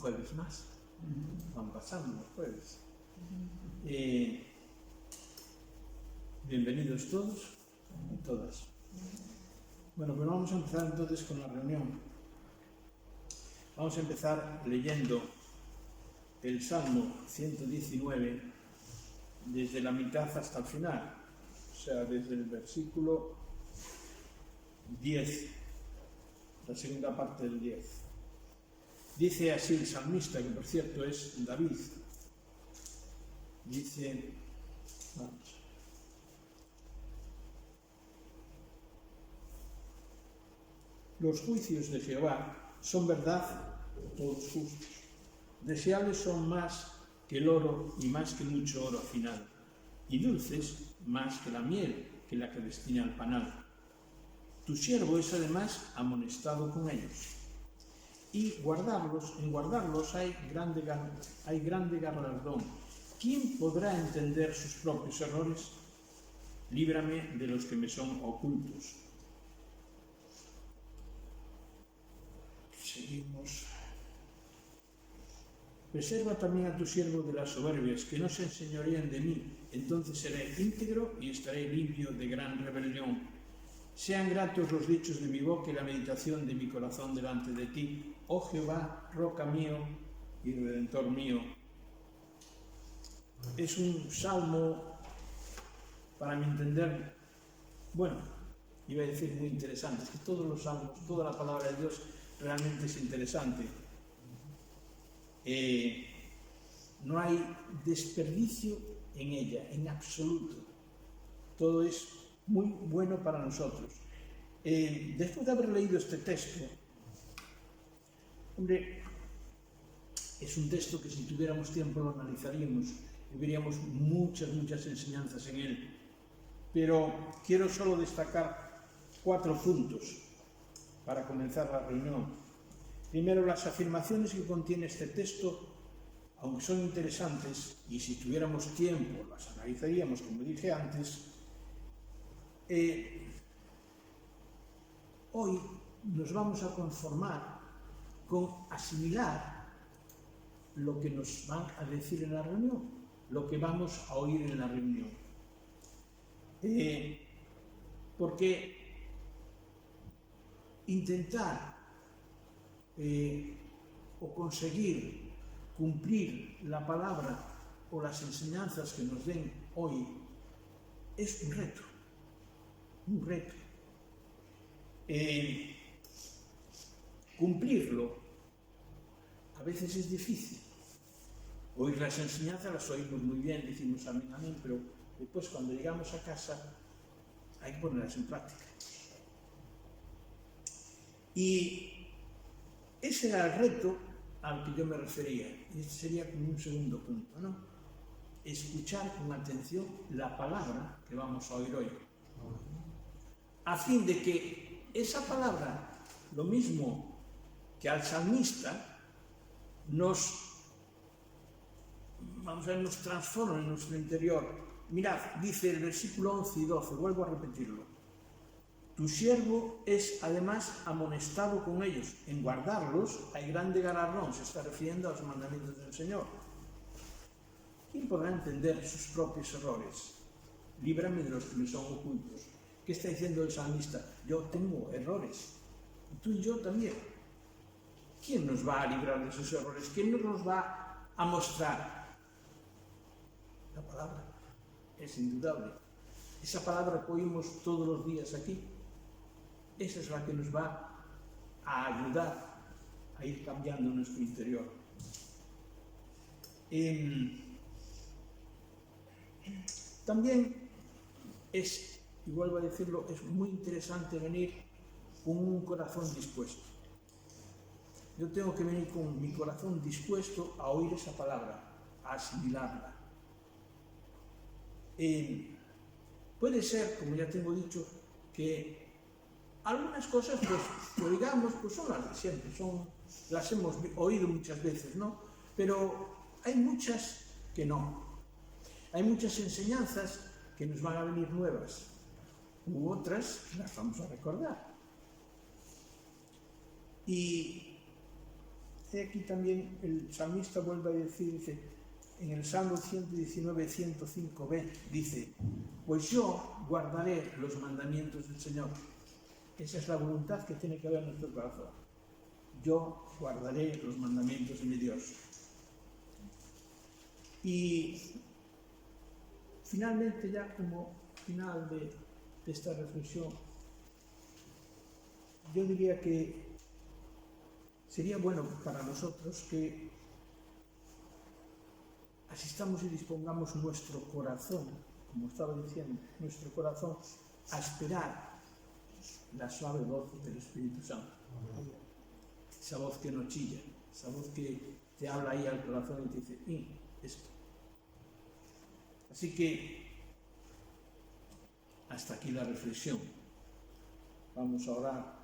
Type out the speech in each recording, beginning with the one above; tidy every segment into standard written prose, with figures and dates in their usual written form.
jueves más. Van pasando los jueves. Bienvenidos todos y todas. Bueno, pues vamos a empezar entonces con la reunión. Vamos a empezar leyendo el Salmo 119 desde la mitad hasta el final, o sea, desde el versículo 10, la segunda parte del 10. Dice así el salmista, que por cierto es David, dice, vamos, los juicios de Jehová son verdad, todos justos. Deseables son más que el oro y más que mucho oro afinado, y dulces más que la miel, que la que destina al panal. Tu siervo es además amonestado con ellos. Y en guardarlos hay grande galardón. ¿Quién podrá entender sus propios errores? Líbrame de los que me son ocultos. Seguimos. Preserva también a tu siervo de las soberbias, que no se enseñorían de mí. Entonces seré íntegro y estaré limpio de gran rebelión. Sean gratos los dichos de mi boca y la meditación de mi corazón delante de ti, oh Jehová, roca mío y redentor mío. Es un salmo, para mi entender, bueno, iba a decir muy interesante. Es que todos los salmos, toda la palabra de Dios realmente es interesante. No hay desperdicio en ella, en absoluto. Todo es muy bueno para nosotros. Después de haber leído este texto, hombre, es un texto que si tuviéramos tiempo lo analizaríamos y veríamos muchas enseñanzas en él. Pero quiero solo destacar 4 puntos para comenzar la reunión. Primero, las afirmaciones que contiene este texto, aunque son interesantes, y si tuviéramos tiempo las analizaríamos, como dije antes, hoy nos vamos a conformar con asimilar lo que nos van a decir en la reunión, lo que vamos a oír en la reunión. Porque intentar o conseguir cumplir la palabra o las enseñanzas que nos den hoy es un reto. Cumplirlo a veces es difícil. Oír las enseñanzas las oímos muy bien, decimos amén, amén, pero después cuando llegamos a casa hay que ponerlas en práctica. Y ese era el reto al que yo me refería. Y este sería como un segundo punto, ¿no? Escuchar con atención la palabra que vamos a oír hoy. A fin de que esa palabra, lo mismo que al salmista, nos transforma en nuestro interior. Mirad, dice el versículo 11 y 12, vuelvo a repetirlo. Tu siervo es además amonestado con ellos. En guardarlos hay grande galardón. Se está refiriendo a los mandamientos del Señor. ¿Quién podrá entender sus propios errores? Líbrame de los que me son ocultos. ¿Qué está diciendo el salmista? Yo tengo errores. Y tú y yo también. ¿Quién nos va a librar de esos errores? ¿Quién nos los va a mostrar? La palabra es indudable. Esa palabra que oímos todos los días aquí, esa es la que nos va a ayudar a ir cambiando nuestro interior. También es, y vuelvo a decirlo, es muy interesante venir con un corazón dispuesto. Yo tengo que venir con mi corazón dispuesto a oír esa palabra, a asimilarla. Puede ser, como ya tengo dicho, que algunas cosas, pues digamos, pues son las de siempre, las hemos oído muchas veces, ¿no? Pero hay muchas que no. Hay muchas enseñanzas que nos van a venir nuevas, u otras que las vamos a recordar. Y aquí también el salmista vuelve a decir, dice, en el Salmo 119, 105b, dice, pues yo guardaré los mandamientos del Señor. Esa es la voluntad que tiene que haber en nuestro corazón. Yo guardaré los mandamientos de mi Dios. Y finalmente, ya como final de esta reflexión, yo diría que sería bueno para nosotros que asistamos y dispongamos nuestro corazón, como estaba diciendo, nuestro corazón a esperar la suave voz del Espíritu Santo. Esa voz que no chilla, esa voz que te habla ahí al corazón y te dice, esto. Así que hasta aquí la reflexión. Vamos a orar.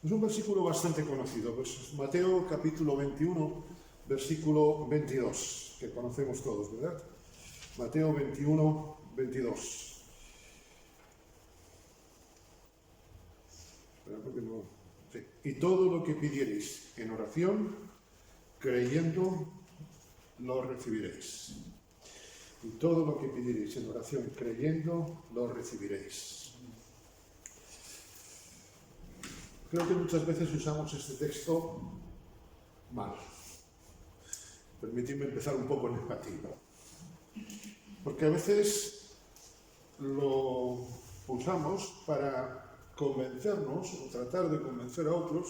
Es un versículo bastante conocido, pues Mateo capítulo 21, versículo 22, que conocemos todos, ¿verdad? Mateo 21, 22. Espera, porque no... Sí. Y todo lo que pidiereis en oración, creyendo, lo recibiréis. Y todo lo que pidiereis en oración, creyendo, lo recibiréis. Creo que muchas veces usamos este texto mal. Permitidme empezar un poco negativo. Porque a veces lo usamos para convencernos o tratar de convencer a otros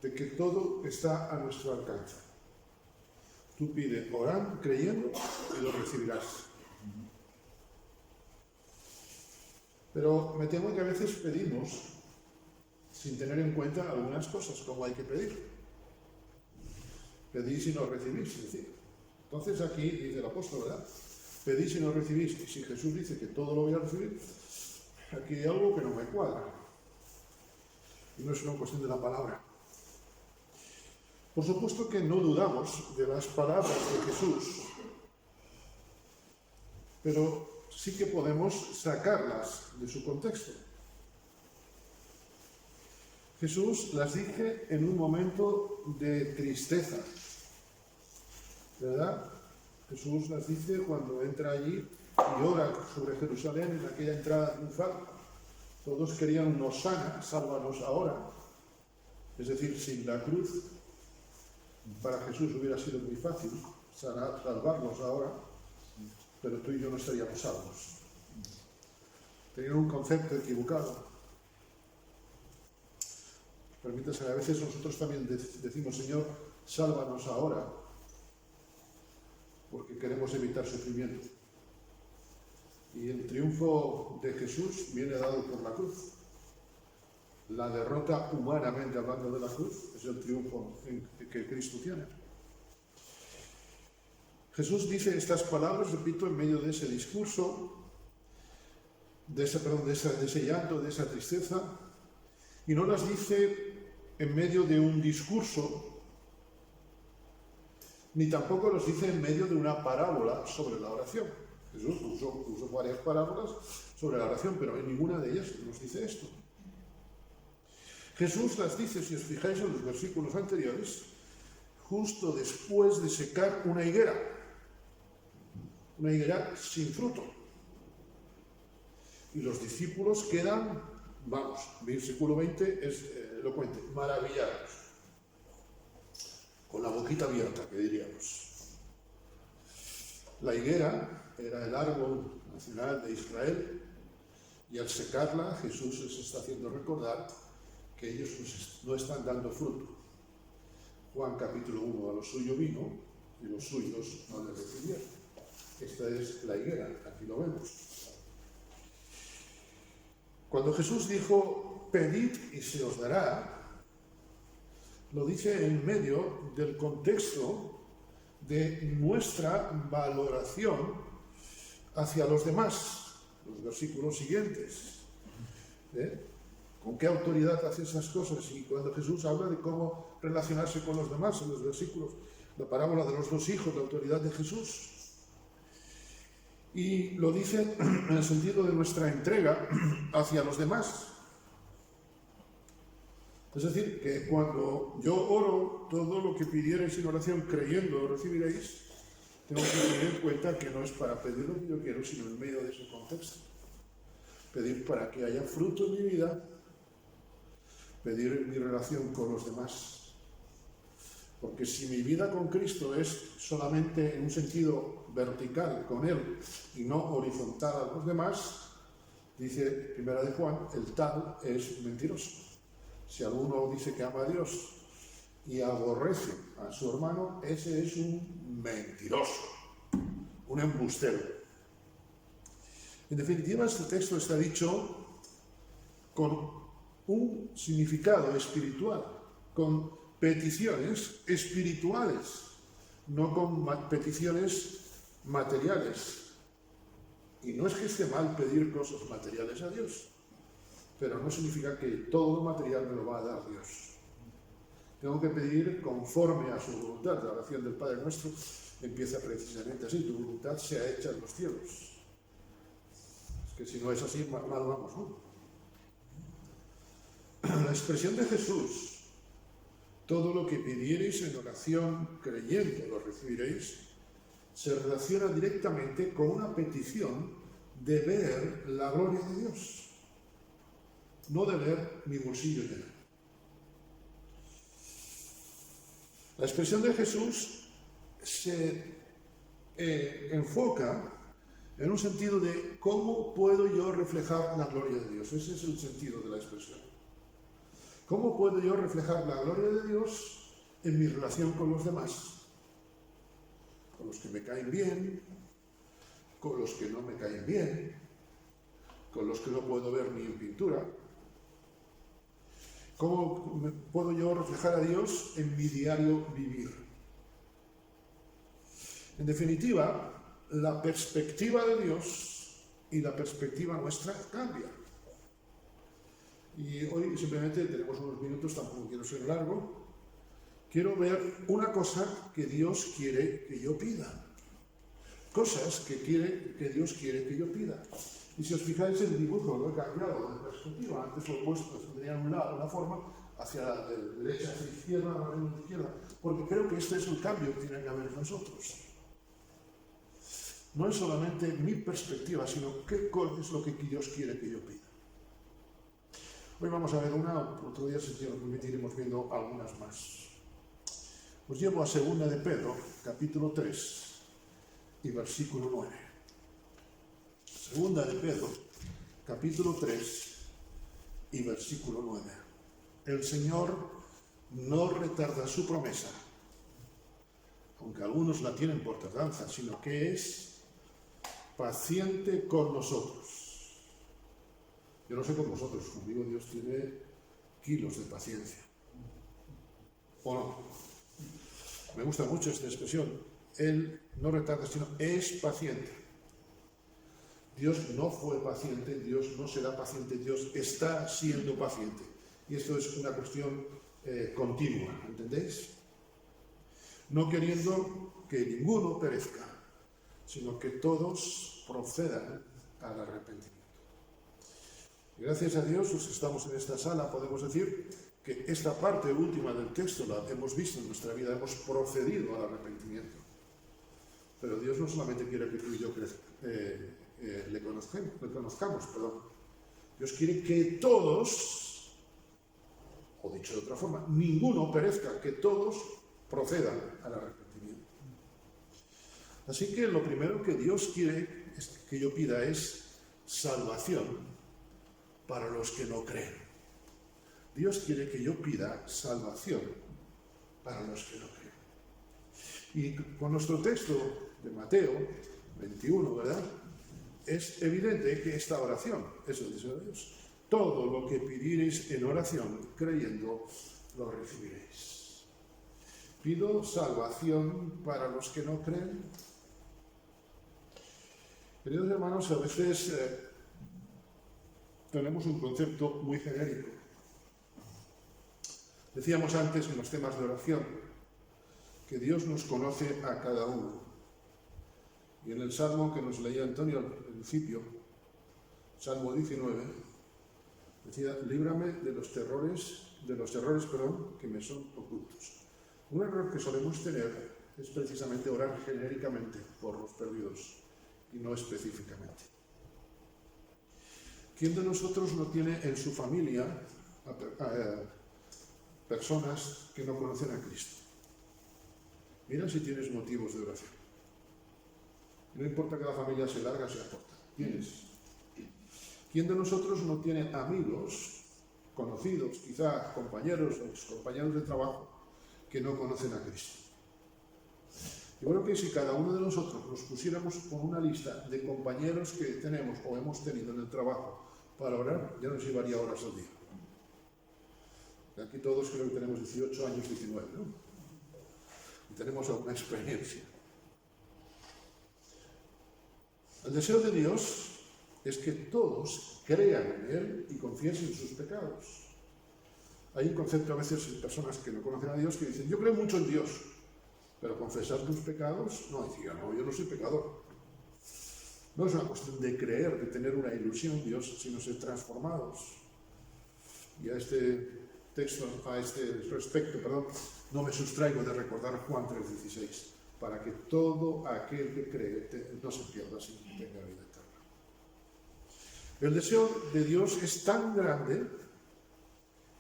de que todo está a nuestro alcance. Tú pides, orad, creyendo, y lo recibirás. Pero me temo que a veces pedimos sin tener en cuenta algunas cosas, como hay que pedir. Pedís y no recibís, es decir. Entonces aquí dice el apóstol, ¿verdad? Pedís y no recibís. Y si Jesús dice que todo lo voy a recibir, aquí hay algo que no me cuadra. Y no es una cuestión de la palabra. Por supuesto que no dudamos de las palabras de Jesús, pero sí que podemos sacarlas de su contexto. Jesús las dice en un momento de tristeza, ¿verdad? Jesús las dice cuando entra allí y ora sobre Jerusalén en aquella entrada triunfal. Todos querían un hosana, sálvanos ahora. Es decir, sin la cruz, para Jesús hubiera sido muy fácil salvarnos ahora, pero tú y yo no estaríamos salvos. Tenían un concepto equivocado. Permítase, a veces nosotros también decimos, Señor, sálvanos ahora, porque queremos evitar sufrimiento. Y el triunfo de Jesús viene dado por la cruz. La derrota, humanamente hablando de la cruz, es el triunfo que Cristo tiene. Jesús dice estas palabras, repito, en medio de ese discurso, de ese llanto, de esa tristeza, y no las dice en medio de un discurso, ni tampoco los dice en medio de una parábola sobre la oración. Jesús puso varias parábolas sobre la oración, pero en ninguna de ellas nos dice esto. Jesús las dice, si os fijáis en los versículos anteriores, justo después de secar una higuera sin fruto. Y los discípulos quedan, versículo 20 es elocuente, maravillados, con la boquita abierta, que diríamos. La higuera era el árbol nacional de Israel, y al secarla Jesús les está haciendo recordar que ellos no están dando fruto. Juan capítulo 1, a lo suyo vino y los suyos no le recibieron. Esta es la higuera, aquí lo vemos. Cuando Jesús dijo, pedid y se os dará, lo dice en medio del contexto de nuestra valoración hacia los demás, los versículos siguientes. ¿Con qué autoridad hace esas cosas? Y cuando Jesús habla de cómo relacionarse con los demás, en los versículos, la parábola de los dos hijos, la autoridad de Jesús. Y lo dice en el sentido de nuestra entrega hacia los demás. Es decir, que cuando yo oro, todo lo que pidierais en oración creyendo lo recibiréis, tengo que tener en cuenta que no es para pedir lo que yo quiero, sino en medio de ese contexto. Pedir para que haya fruto en mi vida, pedir en mi relación con los demás. Porque si mi vida con Cristo es solamente en un sentido vertical con Él y no horizontal a los demás, dice 1 de Juan, el tal es mentiroso. Si alguno dice que ama a Dios y aborrece a su hermano, ese es un mentiroso, un embustero. En definitiva, este texto está dicho con un significado espiritual, con peticiones espirituales, no con peticiones materiales. Y no es que esté mal pedir cosas materiales a Dios, pero no significa que todo lo material me lo va a dar Dios. Tengo que pedir conforme a su voluntad. La oración del Padre Nuestro empieza precisamente así: tu voluntad sea hecha en los cielos. Es que si no es así, mal vamos, ¿no? La expresión de Jesús, todo lo que pidiereis en oración creyendo lo recibiréis, se relaciona directamente con una petición de ver la gloria de Dios, no de ver mi bolsillo lleno. La expresión de Jesús se enfoca en un sentido de cómo puedo yo reflejar la gloria de Dios. Ese es el sentido de la expresión. ¿Cómo puedo yo reflejar la gloria de Dios en mi relación con los demás? Con los que me caen bien, con los que no me caen bien, con los que no puedo ver ni en pintura. ¿Cómo puedo yo reflejar a Dios en mi diario vivir? En definitiva, la perspectiva de Dios y la perspectiva nuestra cambia. Y hoy simplemente tenemos unos minutos, tampoco quiero ser largo. Quiero ver una cosa que Dios quiere que yo pida. Cosas que Dios quiere que yo pida. Y si os fijáis en el dibujo, lo he cambiado de perspectiva. Antes lo he puesto, tenía una forma hacia la derecha, hacia la izquierda, a la izquierda. Porque creo que este es el cambio que tiene que haber en nosotros. No es solamente mi perspectiva, sino qué es lo que Dios quiere que yo pida. Hoy vamos a ver otro día, si nos permite, iremos viendo algunas más. Os llevo a 2 de Pedro, capítulo 3 y versículo 9. 2 de Pedro, capítulo 3 y versículo 9. El Señor no retarda su promesa, aunque algunos la tienen por tardanza, sino que es paciente con nosotros. Yo no sé con vosotros, conmigo Dios tiene kilos de paciencia. ¿O no? Me gusta mucho esta expresión. Él no retarda, sino es paciente. Dios no fue paciente, Dios no será paciente, Dios está siendo paciente. Y esto es una cuestión continua, ¿entendéis? No queriendo que ninguno perezca, sino que todos procedan al arrepentimiento. Y gracias a Dios, los que estamos en esta sala, podemos decir que esta parte última del texto la hemos visto en nuestra vida, hemos procedido al arrepentimiento. Pero Dios no solamente quiere que tú y yo le conozcamos. Dios quiere que todos, o dicho de otra forma, ninguno perezca, que todos procedan al arrepentimiento. Así que lo primero que Dios quiere que yo pida es salvación para los que no creen. Dios quiere que yo pida salvación para los que no creen. Y con nuestro texto de Mateo 21, ¿verdad? Es evidente que esta oración, eso dice Dios, todo lo que pidiereis en oración, creyendo, lo recibiréis. Pido salvación para los que no creen. Queridos hermanos, a veces tenemos un concepto muy genérico. Decíamos antes en los temas de oración que Dios nos conoce a cada uno. Y en el Salmo que nos leía Antonio al principio, Salmo 19, decía, líbrame de los errores, que me son ocultos. Un error que solemos tener es precisamente orar genéricamente por los perdidos y no específicamente. ¿Quién de nosotros no tiene en su familia personas que no conocen a Cristo? Mira si tienes motivos de oración. No importa que la familia sea larga, sea corta. Tienes. ¿Quién de nosotros no tiene amigos, conocidos, quizá compañeros o excompañeros de trabajo, que no conocen a Cristo? Yo creo que si cada uno de nosotros nos pusiéramos con una lista de compañeros que tenemos o hemos tenido en el trabajo para orar, ya nos llevaría horas al día. Aquí todos creo que tenemos 18 años, 19, ¿no? Y tenemos alguna experiencia. El deseo de Dios es que todos crean en Él y confiesen sus pecados. Hay un concepto a veces en personas que no conocen a Dios que dicen, yo creo mucho en Dios, pero confesar tus pecados, no, decía, no, yo no soy pecador. No es una cuestión de creer, de tener una ilusión en Dios, sino ser transformados. Y a este respecto, no me sustraigo de recordar Juan 3:16, para que todo aquel que cree no se pierda, sino que tenga vida eterna. El deseo de Dios es tan grande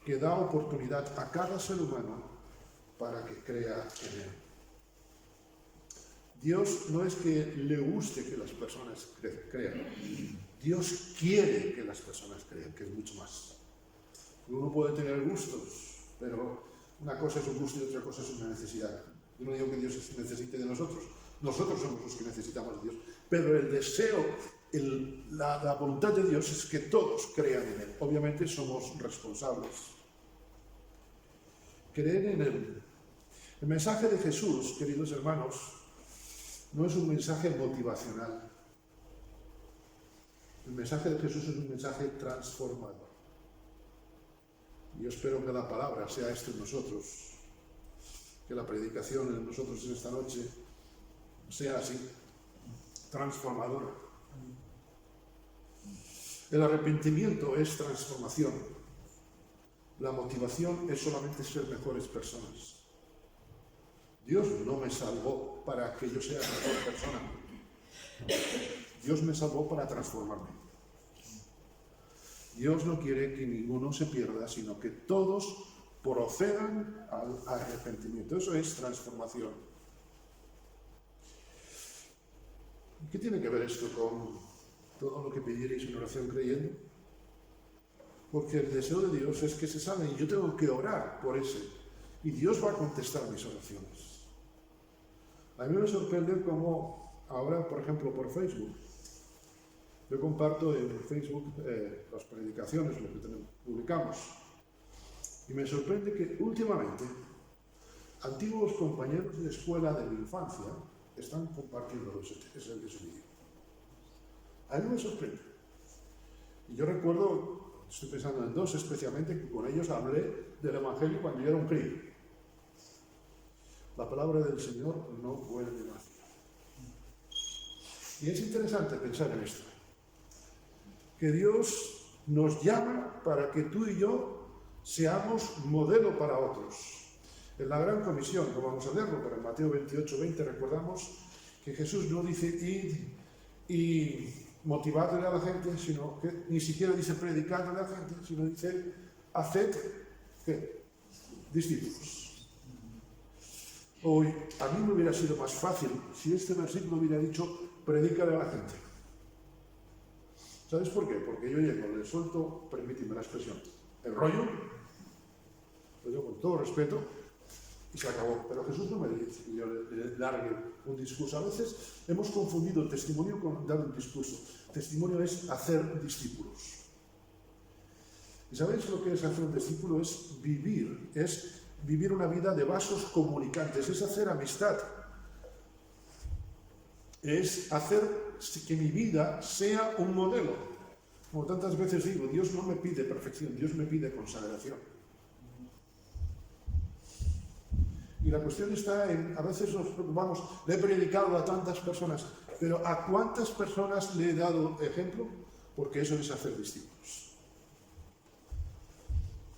que da oportunidad a cada ser humano para que crea en Él. Dios no es que le guste que las personas crean, Dios quiere que las personas crean, que es mucho más. Uno puede tener gustos, pero una cosa es un gusto y otra cosa es una necesidad. Yo no digo que Dios necesite de nosotros, nosotros somos los que necesitamos de Dios, pero el deseo, la voluntad de Dios es que todos crean en Él. Obviamente somos responsables. Creer en Él. El mensaje de Jesús, queridos hermanos, no es un mensaje motivacional. El mensaje de Jesús es un mensaje transformador. Yo espero que la palabra sea esto en nosotros, que la predicación en nosotros en esta noche sea así, transformadora. El arrepentimiento es transformación. La motivación es solamente ser mejores personas. Dios no me salvó para que yo sea mejor persona. Dios me salvó para transformarme. Dios no quiere que ninguno se pierda, sino que todos procedan al arrepentimiento. Eso es transformación. ¿Qué tiene que ver esto con todo lo que pidierais en oración creyendo? Porque el deseo de Dios es que se salven y yo tengo que orar por ese. Y Dios va a contestar mis oraciones. A mí me sorprende cómo ahora, por ejemplo, por Facebook, yo comparto en Facebook las predicaciones, lo que publicamos. Y me sorprende que últimamente antiguos compañeros de escuela de mi infancia están compartiendo ese vídeo. A mí me sorprende. Y yo recuerdo, estoy pensando en dos especialmente, que con ellos hablé del Evangelio cuando yo era un crío. La palabra del Señor no vuelve vacía. Y es interesante pensar en esto. Que Dios nos llama para que tú y yo seamos modelo para otros. En la gran comisión, no vamos a leerlo, pero en Mateo 28:20 recordamos que Jesús no dice id y motivadle a la gente, sino que ni siquiera dice predicadle a la gente, sino dice haced ¿qué? Discípulos. Hoy a mí me hubiera sido más fácil si este versículo hubiera dicho predícale a la gente. ¿Sabes por qué? Porque yo llego, le suelto, permíteme la expresión, el rollo, lo digo con todo respeto, y se acabó. Pero Jesús no me dice que yo le largue un discurso. A veces hemos confundido testimonio con dar un discurso. Testimonio es hacer discípulos. ¿Y sabéis lo que es hacer un discípulo? Es vivir una vida de vasos comunicantes, es hacer amistad. Es hacer que mi vida sea un modelo. Como tantas veces digo, Dios no me pide perfección, Dios me pide consagración. Y la cuestión está en, a veces nos preocupamos, le he predicado a tantas personas, pero ¿a cuántas personas le he dado ejemplo? Porque eso es hacer discípulos.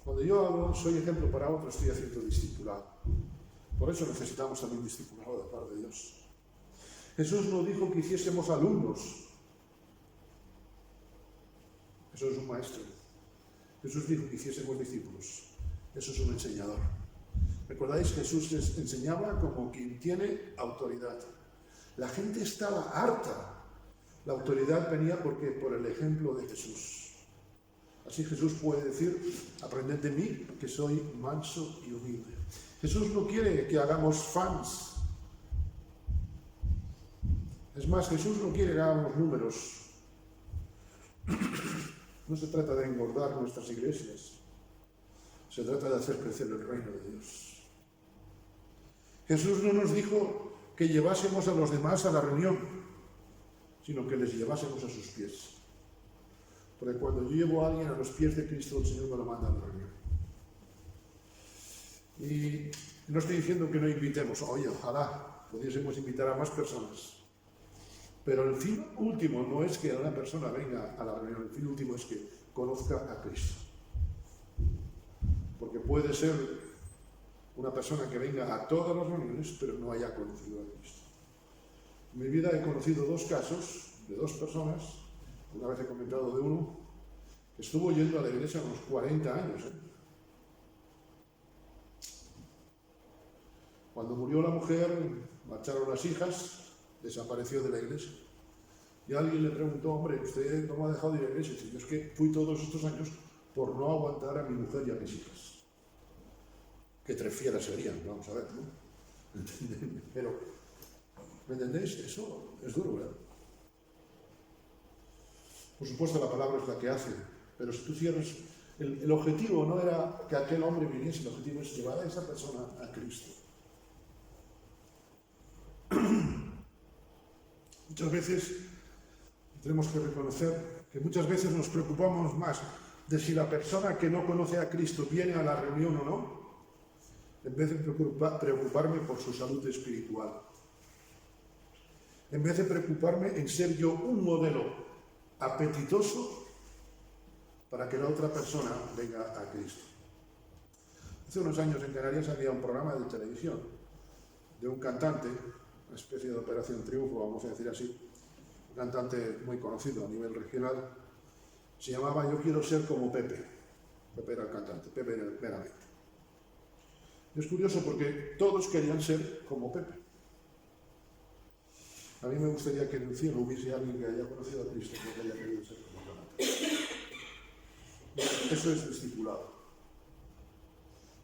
Cuando yo hablo, soy ejemplo para otros, estoy haciendo discipulado. Por eso necesitamos también discipulado de parte de Dios. Jesús no dijo que hiciésemos alumnos. Eso es un maestro. Jesús dijo que hiciésemos discípulos. Eso es un enseñador. ¿Recordáis? Jesús les enseñaba como quien tiene autoridad. La gente estaba harta. La autoridad venía por el ejemplo de Jesús. Así Jesús puede decir, aprended de mí, que soy manso y humilde. Jesús no quiere que hagamos fans. Es más, Jesús no quiere que hagamos números. No se trata de engordar nuestras iglesias. Se trata de hacer crecer el reino de Dios. Jesús no nos dijo que llevásemos a los demás a la reunión, sino que les llevásemos a sus pies. Porque cuando yo llevo a alguien a los pies de Cristo, el Señor me lo manda a la reunión. Y no estoy diciendo que no invitemos. Oye, ojalá pudiésemos invitar a más personas. Pero el fin último no es que una persona venga a la reunión, el fin último es que conozca a Cristo. Porque puede ser una persona que venga a todas las reuniones, pero no haya conocido a Cristo. En mi vida he conocido dos casos de dos personas, una vez he comentado de uno, que estuvo yendo a la iglesia a unos 40 años. Cuando murió la mujer, marcharon las hijas, desapareció de la iglesia. Y alguien le preguntó, hombre, ¿usted cómo ha dejado de ir a la iglesia? Y yo es que fui todos estos años por no aguantar a mi mujer y a mis hijas. Qué tres fieras serían, vamos a ver, ¿no? Pero, ¿me entendéis? Eso es duro, ¿verdad? Por supuesto la palabra es la que hace, pero si tú cierras, el objetivo no era que aquel hombre viniese, el objetivo es llevar a esa persona a Cristo. Muchas veces tenemos que reconocer que muchas veces nos preocupamos más de si la persona que no conoce a Cristo viene a la reunión o no, en vez de preocuparme por su salud espiritual. En vez de preocuparme en ser yo un modelo apetitoso para que la otra persona venga a Cristo. Hace unos años en Canarias había un programa de televisión de un cantante, una especie de Operación Triunfo, vamos a decir así, un cantante muy conocido a nivel regional, se llamaba Yo quiero ser como Pepe. Pepe era el cantante, Pepe era meramente. Y es curioso porque todos querían ser como Pepe. A mí me gustaría que en el cielo hubiese alguien que haya conocido a Cristo y que haya querido ser como Pepe. Eso es discipulado.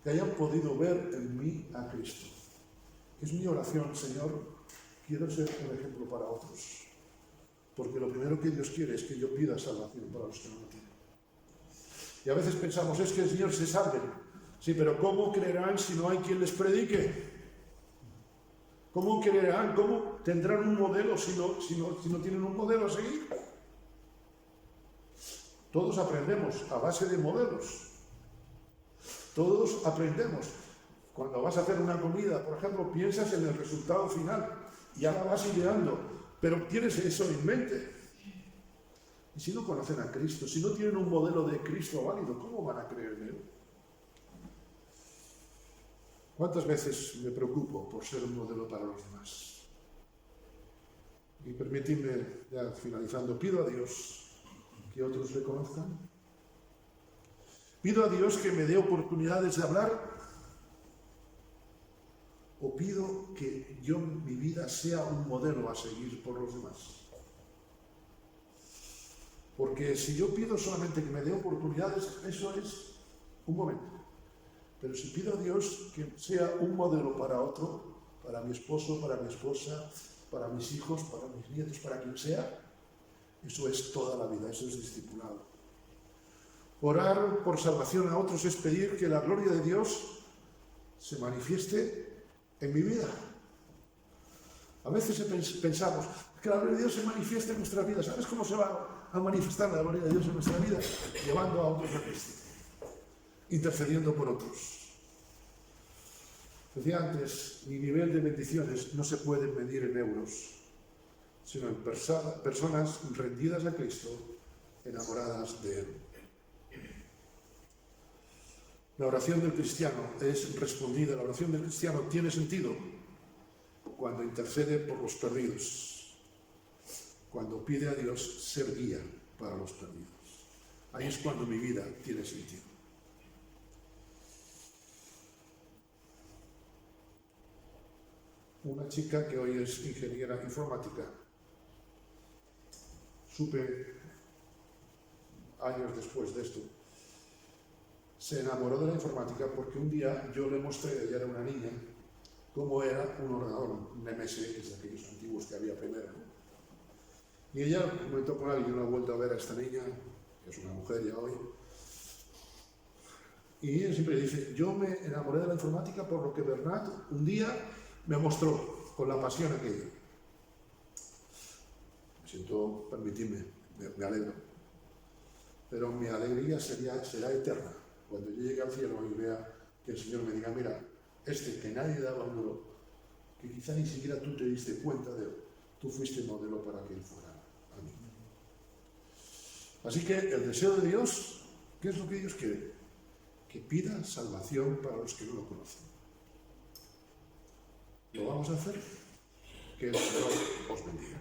Que hayan podido ver en mí a Cristo. Es mi oración, Señor, quiero ser un ejemplo para otros. Porque lo primero que Dios quiere es que yo pida salvación para los que no lo tienen. Y a veces pensamos, es que el Señor se salve. Sí, pero ¿cómo creerán si no hay quien les predique? ¿Cómo creerán? ¿Cómo tendrán un modelo si no tienen un modelo a seguir? Todos aprendemos a base de modelos. Todos aprendemos. Cuando vas a hacer una comida, por ejemplo, piensas en el resultado final y ahora vas ideando, pero tienes eso en mente. Y si no conocen a Cristo, si no tienen un modelo de Cristo válido, ¿cómo van a creer en Él? ¿Cuántas veces me preocupo por ser un modelo para los demás? Y permitidme, ya finalizando, pido a Dios que otros le conozcan. Pido a Dios que me dé oportunidades de hablar. O pido que mi vida sea un modelo a seguir por los demás. Porque si yo pido solamente que me dé oportunidades, eso es un momento. Pero si pido a Dios que sea un modelo para otro, para mi esposo, para mi esposa, para mis hijos, para mis nietos, para quien sea, eso es toda la vida, eso es discipulado. Orar por salvación a otros es pedir que la gloria de Dios se manifieste en mi vida. A veces pensamos que la gloria de Dios se manifiesta en nuestra vida. ¿Sabes cómo se va a manifestar la gloria de Dios en nuestra vida? Llevando a otros a Cristo, intercediendo por otros. Decía antes, mi nivel de bendiciones no se puede medir en euros, sino en personas rendidas a Cristo, enamoradas de Él. La oración del cristiano es respondida. La oración del cristiano tiene sentido cuando intercede por los perdidos, cuando pide a Dios ser guía para los perdidos. Ahí es cuando mi vida tiene sentido. Una chica que hoy es ingeniera informática, supe años después de esto, se enamoró de la informática porque un día yo le mostré, ella era una niña, cómo era un ordenador, un MSX de aquellos antiguos que había primero, ¿no? Y ella comentó con alguien, yo no he vuelto a ver a esta niña, que es una mujer ya hoy, y ella siempre dice, yo me enamoré de la informática por lo que Bernat un día me mostró con la pasión aquella. Me siento, permitidme, me alegro, pero mi alegría será eterna. Cuando yo llegue al cielo y vea que el Señor me diga, mira, que nadie daba un duro, que quizá ni siquiera tú te diste cuenta de él, tú fuiste modelo para que él fuera a mí. Así que el deseo de Dios, ¿qué es lo que Dios quiere? Que pida salvación para los que no lo conocen. ¿Lo vamos a hacer? Que el Señor os bendiga.